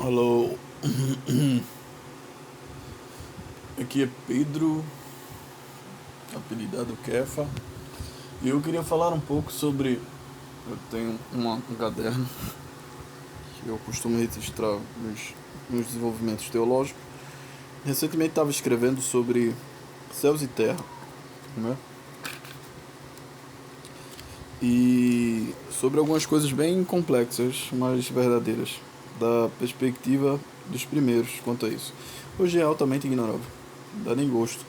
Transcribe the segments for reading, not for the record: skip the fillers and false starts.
Alô, aqui é Pedro, apelidado Kefa, e eu queria falar um pouco sobre. Eu tenho um caderno que eu costumo registrar meus desenvolvimentos teológicos. Recentemente estava escrevendo sobre céus e terra, né? E sobre algumas coisas bem complexas, mas verdadeiras, da perspectiva dos primeiros quanto a isso. Hoje é altamente ignorável, não dá nem gosto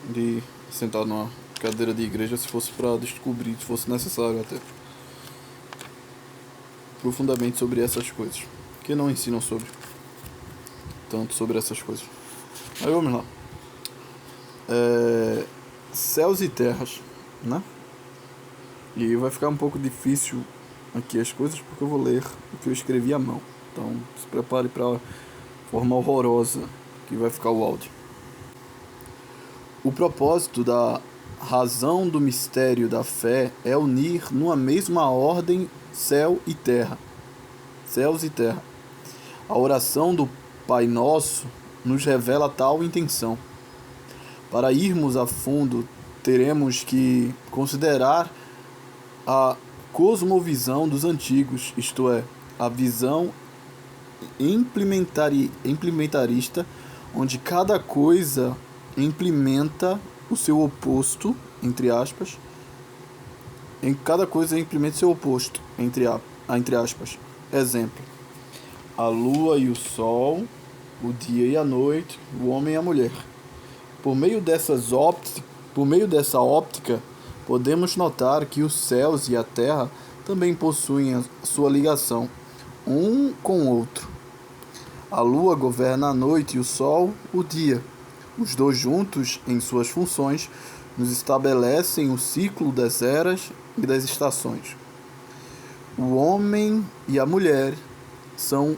de sentar numa cadeira de igreja se fosse para descobrir, se fosse necessário até, profundamente sobre essas coisas, que não ensinam tanto sobre essas coisas. Aí vamos lá. Céus e terras, né? E vai ficar um pouco difícil aqui as coisas porque eu vou ler o que eu escrevi à mão. Então se prepare para a forma horrorosa que vai ficar o áudio. O propósito da razão do mistério da fé é unir numa mesma ordem céu e terra. Céus e terra. A oração do Pai Nosso nos revela tal intenção. Para irmos a fundo, teremos que considerar a cosmovisão dos antigos, isto é, a visão implementarista, onde cada coisa implementa o seu oposto, entre aspas, em cada coisa implementa seu oposto, entre aspas. Exemplo: a lua e o sol, o dia e a noite, o homem e a mulher. Por meio dessa óptica, podemos notar que os céus e a terra também possuem a sua ligação, um com o outro. A lua governa a noite e o sol o dia. Os dois juntos, em suas funções, nos estabelecem o ciclo das eras e das estações. O homem e a mulher são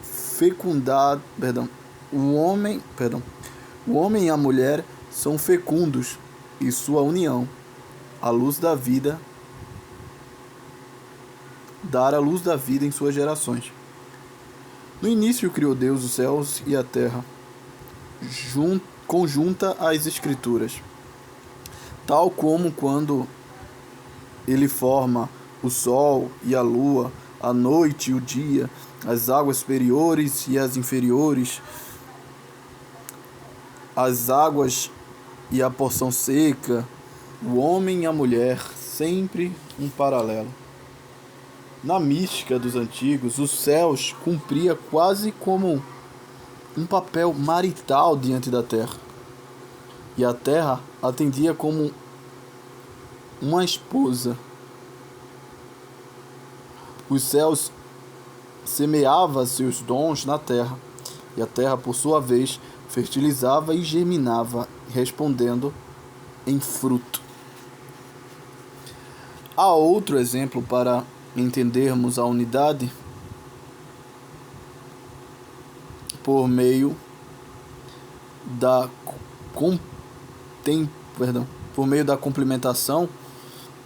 fecundados. O homem e a mulher são fecundos e sua união, a luz da vida, dar a luz da vida em suas gerações. No início criou Deus os céus e a terra, conjunta às Escrituras, tal como quando ele forma o sol e a lua, a noite e o dia, as águas superiores e as inferiores, as águas e a porção seca, o homem e a mulher, sempre um paralelo. Na mística dos antigos, os céus cumpria quase como um papel marital diante da terra, e a terra atendia como uma esposa. Os céus semeavam seus dons na terra, e a terra, por sua vez, fertilizava e germinava, respondendo em fruto. Há outro exemplo para entendermos a unidade por meio da complementação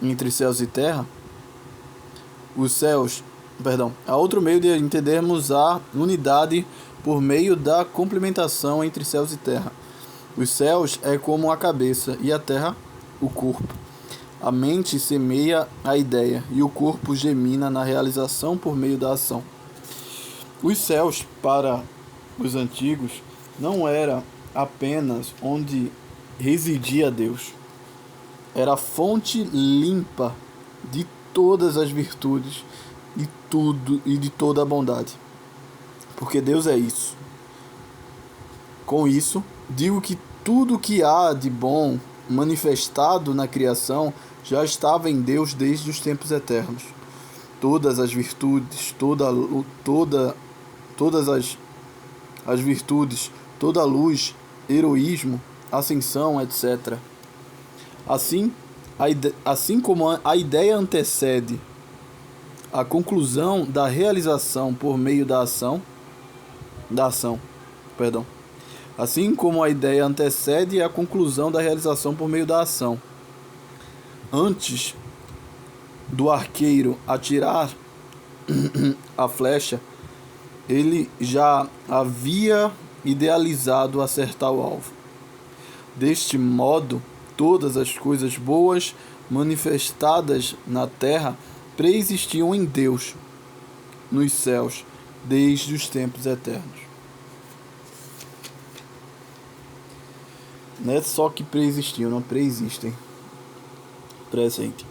entre céus e terra. Há outro meio de entendermos a unidade por meio da complementação entre céus e terra. Os céus é como a cabeça e a terra o corpo. A mente semeia a ideia e o corpo gemina na realização por meio da ação. Os céus, para os antigos, não era apenas onde residia Deus. Era a fonte limpa de todas as virtudes e de toda a bondade. Porque Deus é isso. Com isso, digo que tudo que há de bom manifestado na criação já estava em Deus desde os tempos eternos. Todas as virtudes, todas as virtudes, toda a luz, heroísmo, ascensão, etc. Assim como a ideia antecede a conclusão da realização por meio da ação. Assim como a ideia antecede a conclusão da realização por meio da ação. Antes do arqueiro atirar a flecha, ele já havia idealizado acertar o alvo. Deste modo, todas as coisas boas manifestadas na terra preexistiam em Deus, nos céus, desde os tempos eternos. Não é só que preexistiam, não preexistem. Presente.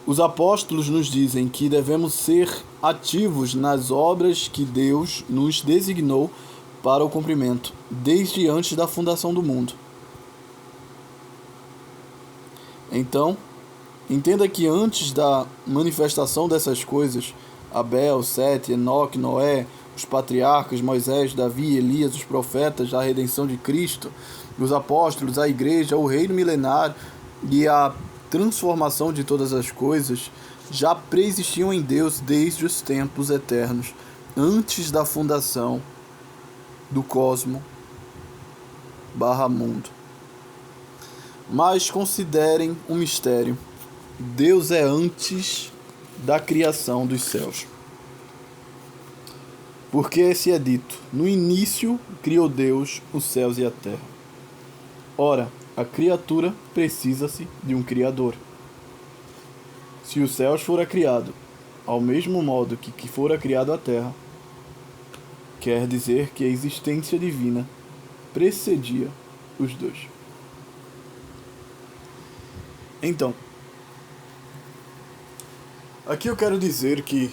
Os apóstolos nos dizem que devemos ser ativos nas obras que Deus nos designou para o cumprimento, desde antes da fundação do mundo. Então, entenda que antes da manifestação dessas coisas, Abel, Sete, Enoque, Noé, os patriarcas, Moisés, Davi, Elias, os profetas, a redenção de Cristo, os apóstolos, a igreja, o reino milenário e a transformação de todas as coisas já preexistiam em Deus desde os tempos eternos, antes da fundação do cosmo / mundo. Mas considerem um mistério. Deus é antes da criação dos céus. Porque se é dito, no início criou Deus os céus e a terra. Ora, a criatura precisa-se de um Criador. Se os céus fora criado ao mesmo modo que fora criado a terra, quer dizer que a existência divina precedia os dois. Então, aqui eu quero dizer que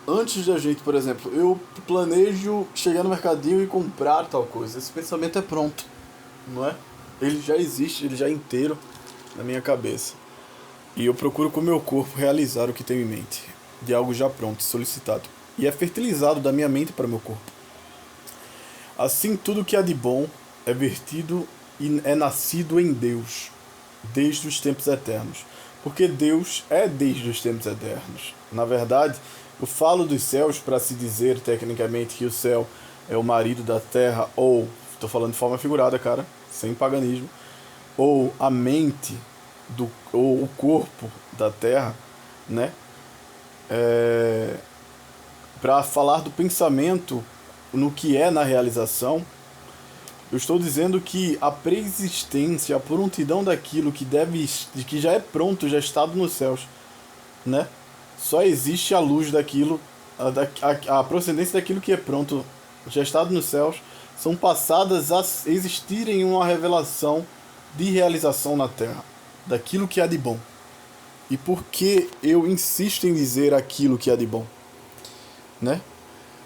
antes da gente, por exemplo, eu planejo chegar no mercadinho e comprar tal coisa, esse pensamento é pronto, não é? Ele já existe, ele já é inteiro na minha cabeça. E eu procuro com o meu corpo realizar o que tenho em mente, de algo já pronto, solicitado. E é fertilizado da minha mente para o meu corpo. Assim, tudo que há de bom é vertido e é nascido em Deus, desde os tempos eternos. Porque Deus é desde os tempos eternos. Na verdade, eu falo dos céus para se dizer tecnicamente que o céu é o marido da terra, ou, estou falando de forma figurada, cara, sem paganismo, ou a mente, ou o corpo da terra, né? Para falar do pensamento no que é na realização, eu estou dizendo que a preexistência, a prontidão daquilo que já é pronto, já está nos céus, né? Só existe a luz daquilo, a procedência daquilo que é pronto, já está nos céus, são passadas a existirem uma revelação de realização na terra, daquilo que há de bom. E por que eu insisto em dizer aquilo que há de bom, né?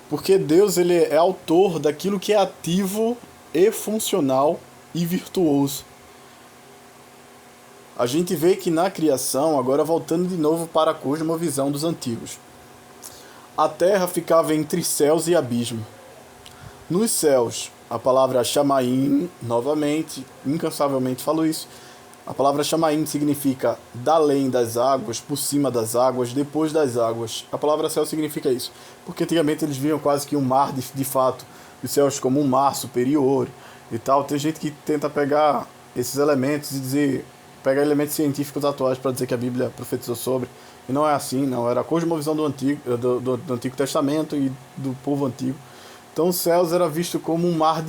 Porque Deus, ele é autor daquilo que é ativo e funcional e virtuoso. A gente vê que na criação, agora voltando de novo para a cosmovisão dos antigos, a terra ficava entre céus e abismo. Nos céus, a palavra Shamaim, novamente, incansavelmente falo isso, a palavra Shamaim significa da além das águas, por cima das águas, depois das águas. A palavra céu significa isso, porque antigamente eles viam quase que um mar de fato, os céus como um mar superior e tal. Tem gente que tenta pegar esses elementos e dizer, pegar elementos científicos atuais para dizer que a Bíblia profetizou sobre, e não é assim, não. Era a cosmovisão do Antigo Testamento e do povo antigo. Então os céus era visto como um mar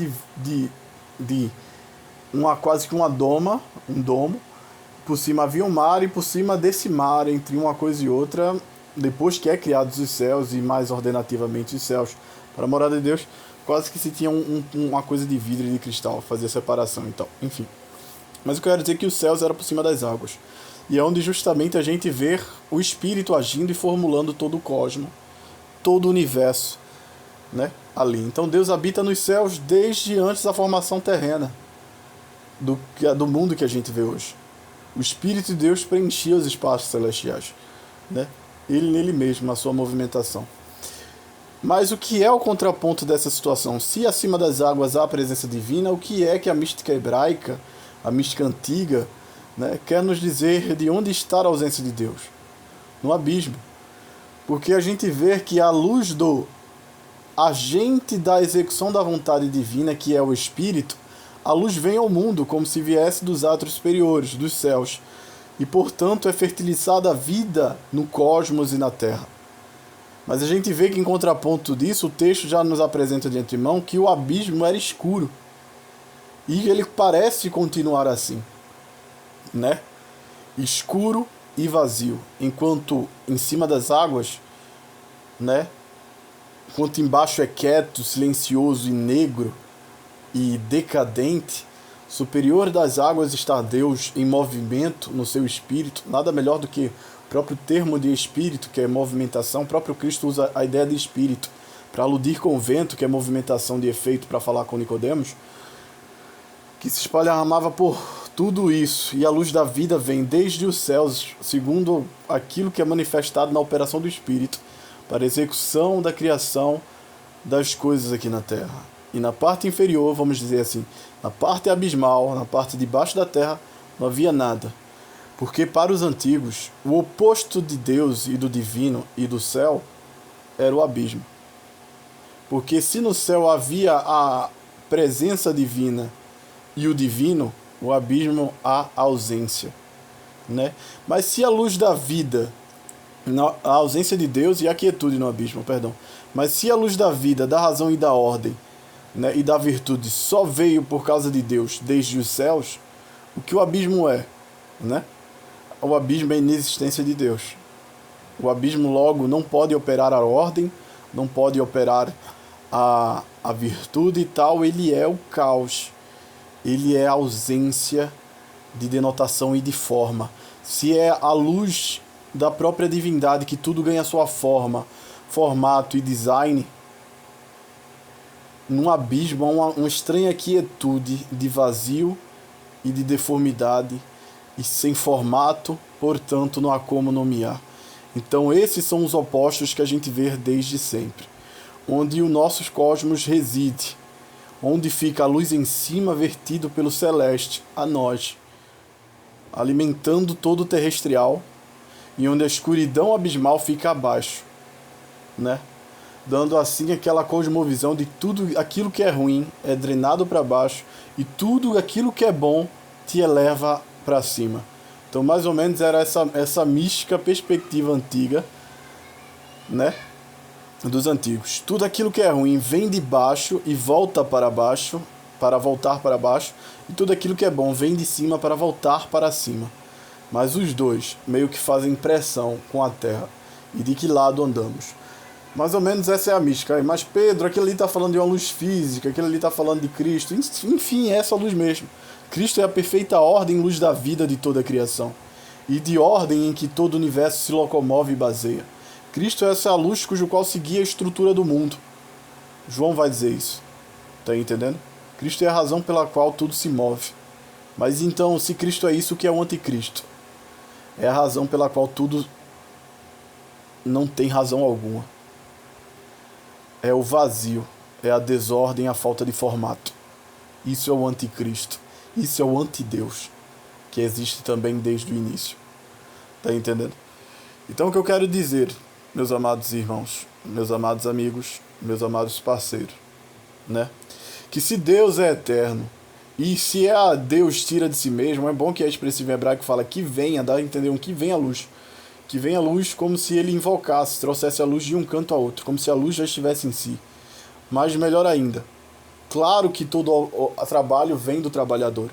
quase que uma doma, um domo. Por cima havia um mar, e por cima desse mar, entre uma coisa e outra, depois que é criados os céus e mais ordenativamente os céus para a morada de Deus, quase que se tinha uma coisa de vidro e de cristal, fazia separação e tal, enfim. Mas eu quero dizer que os céus eram por cima das águas. E é onde justamente a gente vê o Espírito agindo e formulando todo o cosmo, todo o universo, né, ali. Então Deus habita nos céus desde antes da formação terrena, do mundo que a gente vê hoje. O Espírito de Deus preenchia os espaços celestiais, né? Ele nele mesmo, na sua movimentação. Mas o que é o contraponto dessa situação? Se acima das águas há a presença divina, o que é que a mística hebraica, a mística antiga, né, quer nos dizer de onde está a ausência de Deus? No abismo. Porque a gente vê que a luz do agente da execução da vontade divina, que é o Espírito, a luz vem ao mundo como se viesse dos átrios superiores, dos céus, e portanto é fertilizada a vida no cosmos e na terra. Mas a gente vê que, em contraponto disso, o texto já nos apresenta de antemão que o abismo era escuro. E ele parece continuar assim, né? Escuro e vazio. Enquanto em cima das águas, né? Enquanto embaixo é quieto, silencioso e negro e decadente, superior das águas está Deus em movimento no seu espírito. Nada melhor do que o próprio termo de espírito, que é movimentação. O próprio Cristo usa a ideia de espírito para aludir com o vento, que é movimentação de efeito, para falar com Nicodemos, que se esparramava por tudo isso, e a luz da vida vem desde os céus, segundo aquilo que é manifestado na operação do Espírito, para a execução da criação das coisas aqui na terra. E na parte inferior, vamos dizer assim, na parte abismal, na parte de baixo da terra, não havia nada. Porque para os antigos, o oposto de Deus e do divino e do céu era o abismo. Porque se no céu havia a presença divina e o divino, o abismo há ausência, né? Mas se a luz da vida, a ausência de Deus e a quietude no abismo, perdão. Mas se a luz da vida, da razão e da ordem, né, e da virtude só veio por causa de Deus desde os céus, o que o abismo é, né? O abismo é a inexistência de Deus. O abismo, logo, não pode operar a ordem, não pode operar a virtude e tal, ele é o caos. Ele é a ausência de denotação e de forma. Se é a luz da própria divindade que tudo ganha sua forma, formato e design, num abismo há uma estranha quietude de vazio e de deformidade, e sem formato, portanto não há como nomear. Então esses são os opostos que a gente vê desde sempre, onde o nosso cosmos reside, onde fica a luz em cima vertido pelo celeste a nós, alimentando todo o terrestrial, e onde a escuridão abismal fica abaixo, né? Dando assim aquela cosmovisão de tudo aquilo que é ruim é drenado para baixo e tudo aquilo que é bom te eleva para cima. Então mais ou menos era essa mística perspectiva antiga, né? Dos antigos. Tudo aquilo que é ruim vem de baixo e volta para baixo, para voltar para baixo, e tudo aquilo que é bom vem de cima para voltar para cima. Mas os dois meio que fazem pressão com a terra. E de que lado andamos? Mais ou menos essa é a mística. Mas Pedro, aquilo ali está falando de uma luz física, aquilo ali está falando de Cristo. Enfim, é essa luz mesmo. Cristo é a perfeita ordem, luz da vida de toda a criação. E de ordem em que todo o universo se locomove e baseia. Cristo é essa luz cujo qual se guia a estrutura do mundo. João vai dizer isso. Tá entendendo? Cristo é a razão pela qual tudo se move. Mas então, se Cristo é isso, o que é o anticristo? É a razão pela qual tudo não tem razão alguma. É o vazio, é a desordem, a falta de formato. Isso é o anticristo. Isso é o antideus, que existe também desde o início. Tá entendendo? Então o que eu quero dizer, meus amados irmãos, meus amados amigos, meus amados parceiros, né? Que se Deus é eterno, e se Deus tira de si mesmo, é bom que a expressiva em hebraico fala que venha, dá a entender um que vem a luz. Que vem a luz como se ele invocasse, trouxesse a luz de um canto a outro, como se a luz já estivesse em si. Mas melhor ainda, claro que todo o trabalho vem do trabalhador.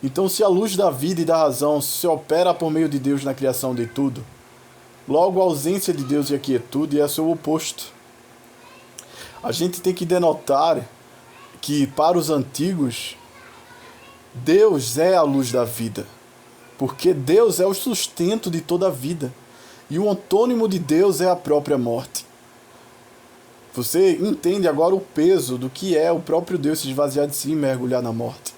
Então se a luz da vida e da razão se opera por meio de Deus na criação de tudo, logo a ausência de Deus e a quietude é seu oposto. A gente tem que denotar que para os antigos, Deus é a luz da vida. Porque Deus é o sustento de toda a vida. E o antônimo de Deus é a própria morte. Você entende agora o peso do que é o próprio Deus se esvaziar de si e mergulhar na morte.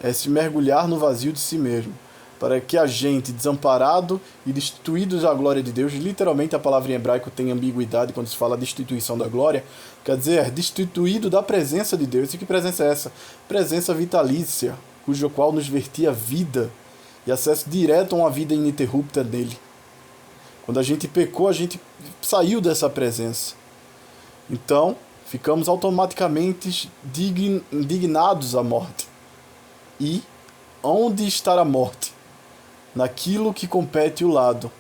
É se mergulhar no vazio de si mesmo. Para que a gente, desamparado e destituído da glória de Deus, literalmente a palavra em hebraico tem ambiguidade quando se fala destituição da glória, quer dizer, destituído da presença de Deus. E que presença é essa? Presença vitalícia, cujo qual nos vertia vida e acesso direto a uma vida ininterrupta dele. Quando a gente pecou, a gente saiu dessa presença. Então, ficamos automaticamente indignados à morte. E onde está a morte? Naquilo que compete o lado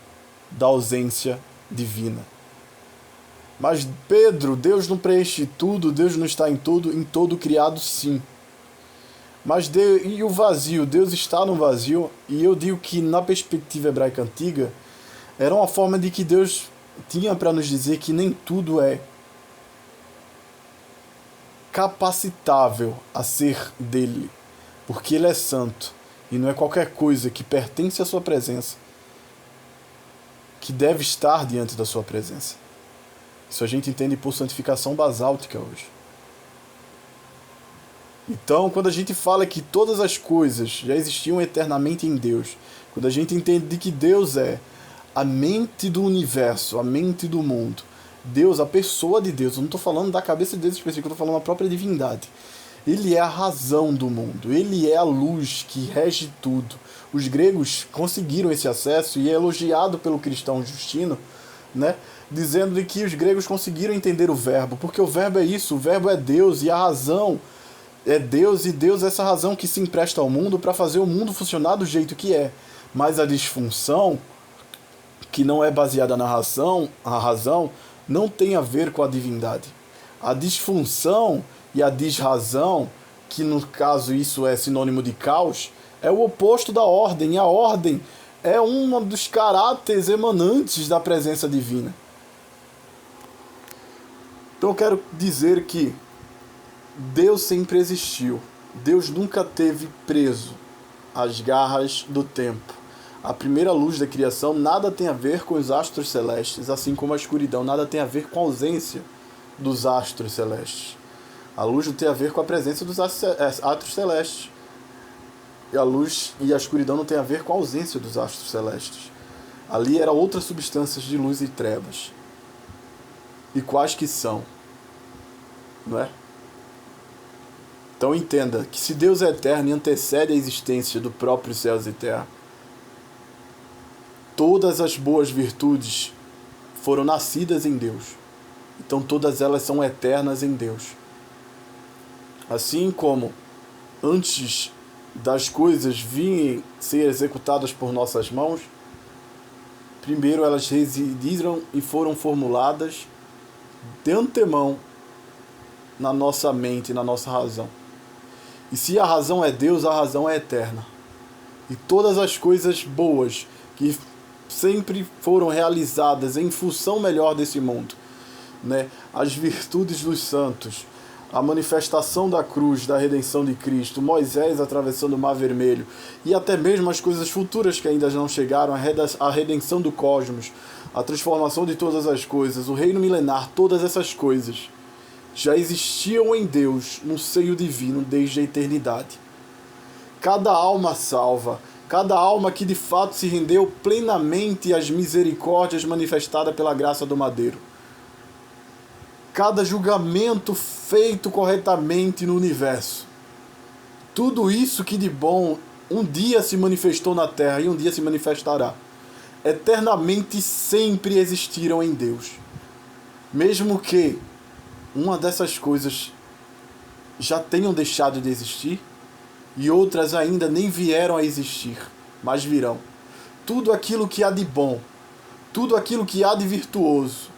da ausência divina. Mas Pedro, Deus não preenche tudo, Deus não está em todo criado sim. Mas e o vazio? Deus está no vazio, e eu digo que na perspectiva hebraica antiga, era uma forma de que Deus tinha para nos dizer que nem tudo é capacitável a ser dele, porque ele é santo, e não é qualquer coisa que pertence à sua presença que deve estar diante da sua presença. Isso a gente entende por santificação basáltica hoje. Então, quando a gente fala que todas as coisas já existiam eternamente em Deus, quando a gente entende de que Deus é a mente do universo, a mente do mundo, Deus, a pessoa de Deus, eu não estou falando da cabeça de Deus específico, eu estou falando da própria divindade. Ele é a razão do mundo, ele é a luz que rege tudo. Os gregos conseguiram esse acesso e é elogiado pelo cristão Justino, né, dizendo de que os gregos conseguiram entender o verbo, porque o verbo é isso, o verbo é Deus e a razão é Deus, e Deus é essa razão que se empresta ao mundo para fazer o mundo funcionar do jeito que é. Mas a disfunção, que não é baseada na razão, não tem a ver com a divindade. A disfunção e a desrazão, que no caso isso é sinônimo de caos, é o oposto da ordem. E a ordem é um dos caráteres emanantes da presença divina. Então eu quero dizer que Deus sempre existiu. Deus nunca teve preso às garras do tempo. A primeira luz da criação nada tem a ver com os astros celestes, assim como a escuridão nada tem a ver com a ausência dos astros celestes. A luz não tem a ver com a presença dos astros celestes. E a luz e a escuridão não tem a ver com a ausência dos astros celestes. Ali eram outras substâncias de luz e trevas. E quais que são? Não é? Então entenda que se Deus é eterno e antecede a existência do próprio céus e terra, todas as boas virtudes foram nascidas em Deus. Então todas elas são eternas em Deus. Assim como antes das coisas virem ser executadas por nossas mãos, primeiro elas residiram e foram formuladas de antemão na nossa mente, na nossa razão. E se a razão é Deus, a razão é eterna. E todas as coisas boas que sempre foram realizadas em função melhor desse mundo, né? As virtudes dos santos, a manifestação da cruz, da redenção de Cristo, Moisés atravessando o Mar Vermelho, e até mesmo as coisas futuras que ainda não chegaram, a redenção do cosmos, a transformação de todas as coisas, o reino milenar, todas essas coisas já existiam em Deus, no seio divino, desde a eternidade. Cada alma salva, cada alma que de fato se rendeu plenamente às misericórdias manifestadas pela graça do madeiro. Cada julgamento feito corretamente no universo. Tudo isso que de bom um dia se manifestou na terra e um dia se manifestará. Eternamente sempre existiram em Deus. Mesmo que uma dessas coisas já tenham deixado de existir e outras ainda nem vieram a existir, mas virão. Tudo aquilo que há de bom, tudo aquilo que há de virtuoso,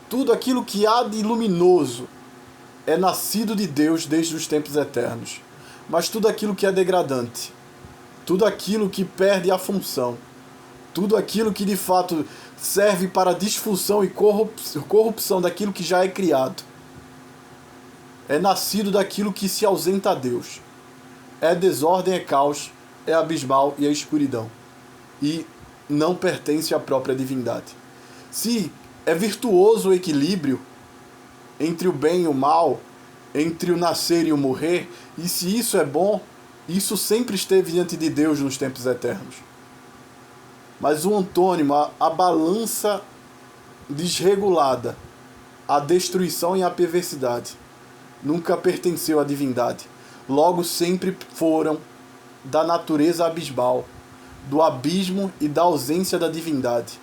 tudo aquilo que há de luminoso é nascido de Deus desde os tempos eternos. Mas tudo aquilo que é degradante, tudo aquilo que perde a função, tudo aquilo que de fato serve para a disfunção e corrupção daquilo que já é criado, é nascido daquilo que se ausenta a Deus. É desordem, é caos, é abismal e é escuridão. E não pertence à própria divindade. Se é virtuoso o equilíbrio entre o bem e o mal, entre o nascer e o morrer, e se isso é bom, isso sempre esteve diante de Deus nos tempos eternos. Mas o antônimo, a balança desregulada, a destruição e a perversidade, nunca pertenceu à divindade. Logo sempre foram da natureza abismal, do abismo e da ausência da divindade.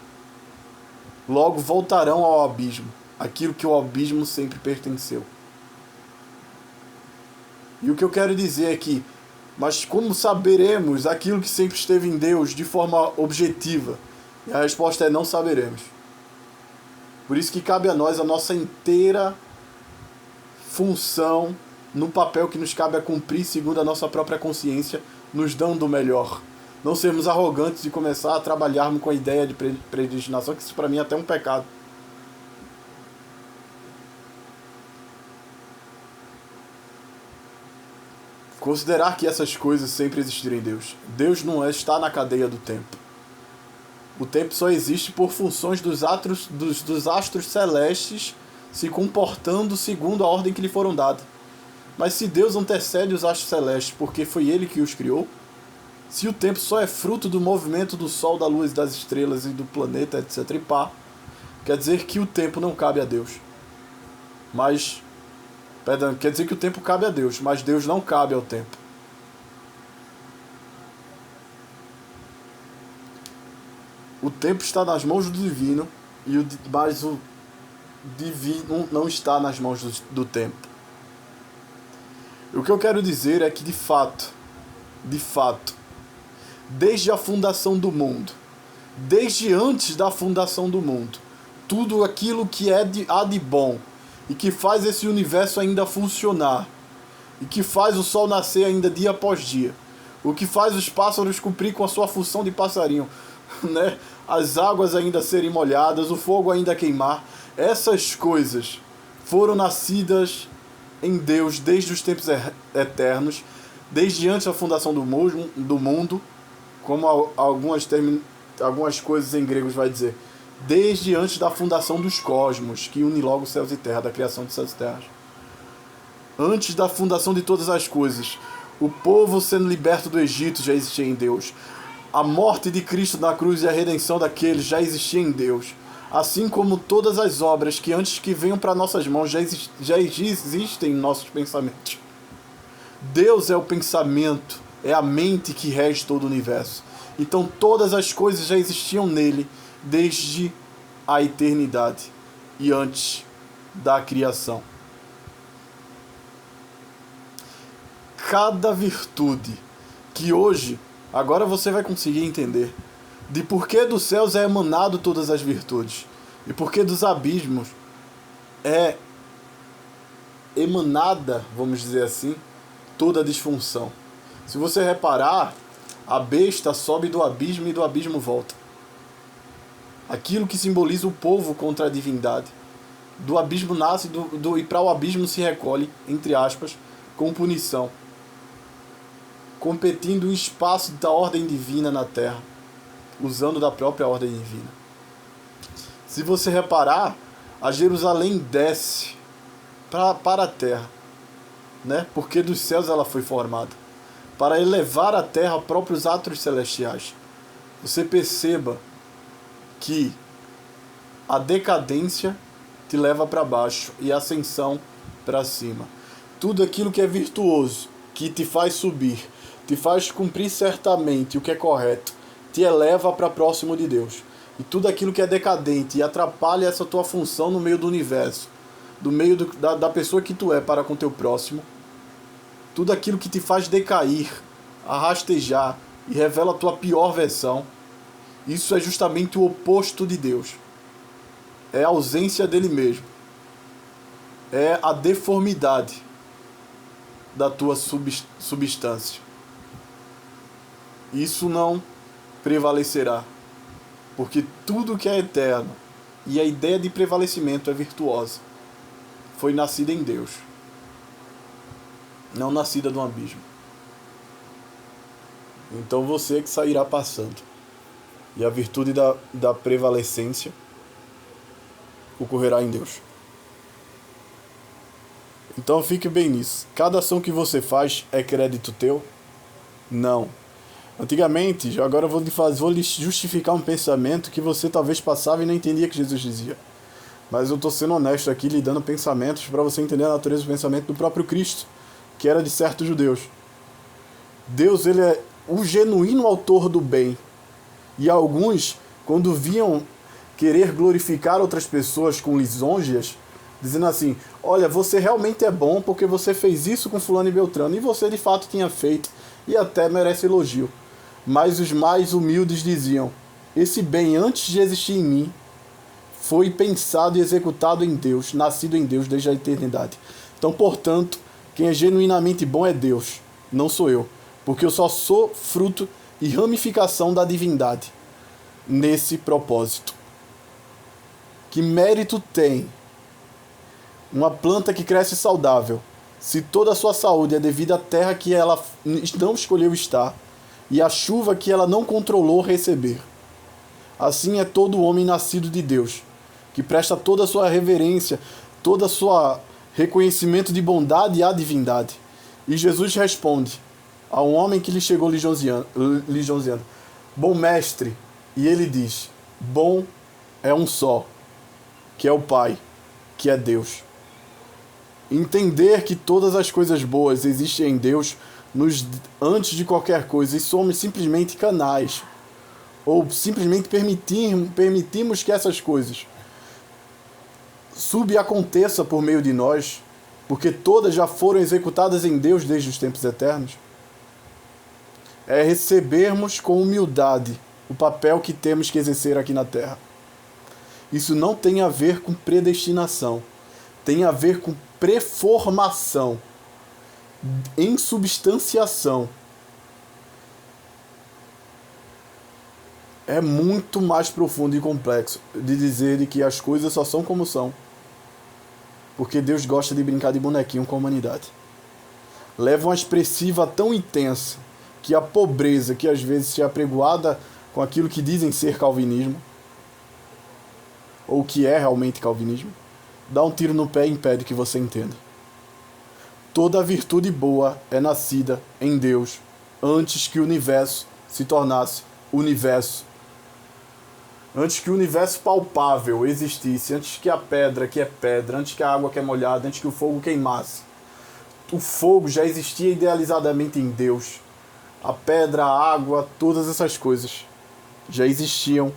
Logo voltarão ao abismo, aquilo que o abismo sempre pertenceu. E o que eu quero dizer é que, mas como saberemos aquilo que sempre esteve em Deus de forma objetiva? E a resposta é: não saberemos. Por isso que cabe a nós a nossa inteira função no papel que nos cabe a cumprir segundo a nossa própria consciência, nos dando o melhor. Não sermos arrogantes e começar a trabalharmos com a ideia de predestinação, que isso para mim é até um pecado. Considerar que essas coisas sempre existiram em Deus. Deus não está na cadeia do tempo. O tempo só existe por funções dos astros celestes se comportando segundo a ordem que lhe foram dadas. Mas se Deus antecede os astros celestes porque foi Ele que os criou, se o tempo só é fruto do movimento do Sol, da luz, das estrelas e do planeta, etc. e pá, quer dizer que o tempo não cabe a Deus. Quer dizer que o tempo cabe a Deus, mas Deus não cabe ao tempo. O tempo está nas mãos do divino, mas o divino não está nas mãos do tempo. O que eu quero dizer é que, de fato, desde a fundação do mundo, desde antes da fundação do mundo, tudo aquilo que há de bom e que faz esse universo ainda funcionar, e que faz o sol nascer ainda dia após dia, o que faz os pássaros cumprir com a sua função de passarinho, né? As águas ainda serem molhadas, o fogo ainda queimar, essas coisas foram nascidas em Deus desde os tempos eternos, desde antes da fundação do mundo, como algumas coisas em grego vai dizer, desde antes da fundação dos cosmos, que une logo céus e terra, da criação de céus e terras. Antes da fundação de todas as coisas, o povo sendo liberto do Egito já existia em Deus. A morte de Cristo na cruz e a redenção daqueles já existia em Deus. Assim como todas as obras que antes que venham para nossas mãos já existem em nossos pensamentos. Deus é o pensamento, é a mente que rege todo o universo. Então todas as coisas já existiam nele desde a eternidade e antes da criação. Cada virtude que hoje, agora você vai conseguir entender, de por que dos céus é emanado todas as virtudes, e por que dos abismos é emanada, vamos dizer assim, toda a disfunção. Se você reparar, a besta sobe do abismo e do abismo volta. Aquilo que simboliza o povo contra a divindade. Do abismo nasce e para o abismo se recolhe, entre aspas, com punição. Competindo o espaço da ordem divina na Terra, usando da própria ordem divina. Se você reparar, a Jerusalém desce para a Terra, né? Porque dos céus ela foi formada, para elevar a Terra aos próprios atos celestiais. Você perceba que a decadência te leva para baixo e a ascensão para cima. Tudo aquilo que é virtuoso, que te faz subir, te faz cumprir certamente o que é correto, te eleva para próximo de Deus. E tudo aquilo que é decadente e atrapalha essa tua função no meio do universo, do meio da pessoa que tu é para com teu próximo, tudo aquilo que te faz decair, arrastejar e revela a tua pior versão, isso é justamente o oposto de Deus. É a ausência dele mesmo. É a deformidade da tua substância. Isso não prevalecerá, porque tudo que é eterno e a ideia de prevalecimento é virtuosa. Foi nascida em Deus, não nascida de um abismo. Então você que sairá passando. E a virtude da prevalecência ocorrerá em Deus. Então fique bem nisso. Cada ação que você faz é crédito teu? Não. Antigamente, agora eu vou lhe justificar um pensamento que você talvez passava e não entendia que Jesus dizia. Mas eu estou sendo honesto aqui, lhe dando pensamentos para você entender a natureza do pensamento do próprio Cristo, que era de certos judeus. Deus, ele é o genuíno autor do bem. E alguns, quando viam querer glorificar outras pessoas com lisonjas, dizendo assim, olha, você realmente é bom porque você fez isso com fulano e beltrano, e você de fato tinha feito, e até merece elogio. Mas os mais humildes diziam, esse bem antes de existir em mim, foi pensado e executado em Deus, nascido em Deus desde a eternidade. Então, portanto, quem é genuinamente bom é Deus, não sou eu, porque eu só sou fruto e ramificação da divindade nesse propósito. Que mérito tem uma planta que cresce saudável, se toda a sua saúde é devida à terra que ela não escolheu estar e à chuva que ela não controlou receber? Assim é todo homem nascido de Deus, que presta toda a sua reverência, toda a sua reconhecimento de bondade à divindade. E Jesus responde a um homem que lhe chegou lisonjeando: bom mestre. E ele diz: bom é um só, que é o Pai, que é Deus. Entender que todas as coisas boas existem em Deus antes de qualquer coisa, e somos simplesmente canais, ou simplesmente permitimos que essas coisas subaconteçam por meio de nós, porque todas já foram executadas em Deus desde os tempos eternos, é recebermos com humildade o papel que temos que exercer aqui na Terra. Isso não tem a ver com predestinação, tem a ver com preformação, insubstanciação. É muito mais profundo e complexo de dizer que as coisas só são como são, porque Deus gosta de brincar de bonequinho com a humanidade. Leva uma expressiva tão intensa que a pobreza, que às vezes é apregoada com aquilo que dizem ser calvinismo, ou que é realmente calvinismo, dá um tiro no pé e impede que você entenda. Toda virtude boa é nascida em Deus antes que o universo se tornasse universo. Antes que o universo palpável existisse, antes que a pedra que é pedra, antes que a água que é molhada, antes que o fogo queimasse. O fogo já existia idealizadamente em Deus. A pedra, a água, todas essas coisas já existiam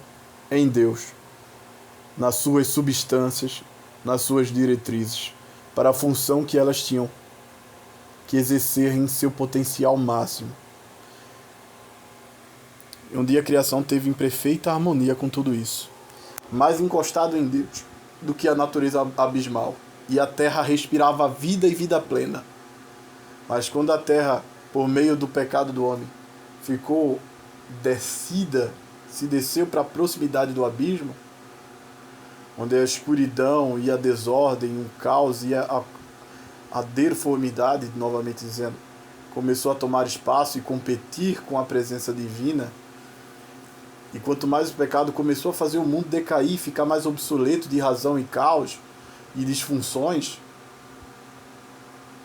em Deus, nas suas substâncias, nas suas diretrizes, para a função que elas tinham que exercer em seu potencial máximo. E um dia a criação teve em perfeita harmonia com tudo isso, mais encostado em Deus do que a natureza abismal, e a terra respirava vida e vida plena. Mas quando a terra, por meio do pecado do homem, ficou se desceu para a proximidade do abismo, onde a escuridão e a desordem, o caos e a deformidade, novamente dizendo, começou a tomar espaço e competir com a presença divina. E quanto mais o pecado começou a fazer o mundo decair, ficar mais obsoleto de razão e caos e disfunções,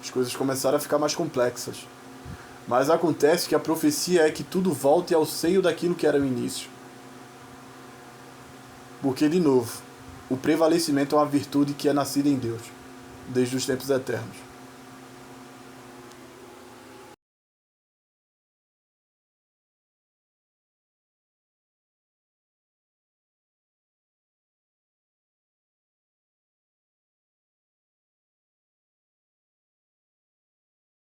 as coisas começaram a ficar mais complexas. Mas acontece que a profecia é que tudo volte ao seio daquilo que era o início. Porque, de novo, o prevalecimento é uma virtude que é nascida em Deus, desde os tempos eternos.